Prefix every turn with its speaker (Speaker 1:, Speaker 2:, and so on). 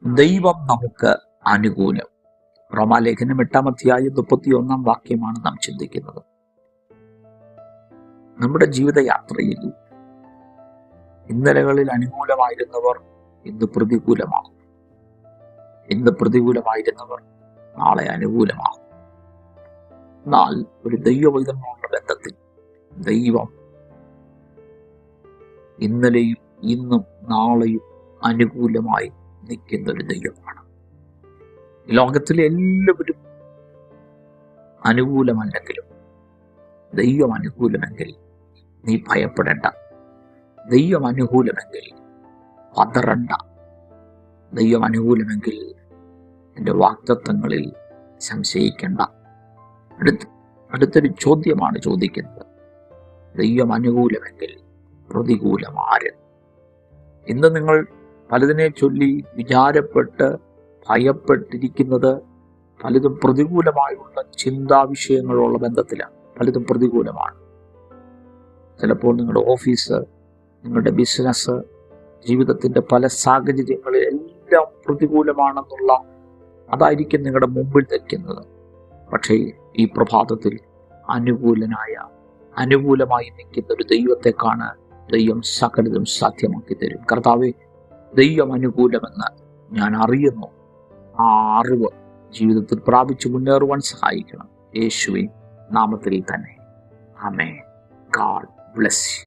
Speaker 1: ദൈവം നമുക്ക് അനുകൂലം. റോമാലേഖനം 8-31 വാക്യമാണ് നാം ചിന്തിക്കുന്നത്. നമ്മുടെ ജീവിതയാത്രയിൽ ഇന്നലകളിൽ അനുകൂലമായിരുന്നവർ ഇന്ന് പ്രതികൂലമാകും. ഇന്ന് പ്രതികൂലമായിരുന്നവർ നാളെ അനുകൂലമാകും. എന്നാൽ ഒരു ദൈവവൈതന്യമുള്ള ബന്ധത്തിൽ ദൈവം ഇന്നലെയും ഇന്നും നാളെയും അനുകൂലമായി നിൽക്കുന്ന ഒരു ദൈവമാണ്. ലോകത്തിലെ എല്ലാവരും അനുകൂലമല്ലെങ്കിലും ദൈവം അനുകൂലമെങ്കിൽ നീ ഭയപ്പെടേണ്ട. ദൈവം അനുകൂലമെങ്കിൽ പതറണ്ട. ദൈവം അനുകൂലമെങ്കിൽ എൻ്റെ വാഗ്ദത്തങ്ങളിൽ സംശയിക്കേണ്ട. അടുത്തൊരു ചോദ്യമാണ് ചോദിക്കുന്നത്, ദൈവം അനുകൂലമെങ്കിൽ പ്രതികൂലം ആര്? ഇന്ന് നിങ്ങൾ പലതിനെ ചൊല്ലി വിചാരപ്പെട്ട് ഭയപ്പെട്ടിരിക്കുന്നത് പലതും പ്രതികൂലമായുള്ള ചിന്താവിഷയങ്ങളുള്ള ബന്ധത്തിലാണ്. പലതും പ്രതികൂലമാണ്. ചിലപ്പോൾ നിങ്ങളുടെ ഓഫീസ്, നിങ്ങളുടെ ബിസിനസ്, ജീവിതത്തിൻ്റെ പല സാഹചര്യങ്ങളിൽ എല്ലാം പ്രതികൂലമാണെന്നുള്ള അതായിരിക്കും നിങ്ങളുടെ മുമ്പിൽ നിൽക്കുന്നത്. പക്ഷേ ഈ പ്രഭാതത്തിൽ അനുകൂലമായി നിൽക്കുന്ന ഒരു ദൈവത്തെ കാണാൻ ദൈവം സകലതും സാധ്യമാക്കി തരും. കർത്താവേ, ദൈവം അനുകൂലമെന്ന് ഞാൻ അറിയുന്നു. ആ അറിവ് ജീവിതത്തിൽ പ്രാപിച്ചു മുന്നേറുവാൻ സഹായിക്കണം. യേശുവിൻ നാമത്തിൽ തന്നെ. ആമേൻ. God bless U.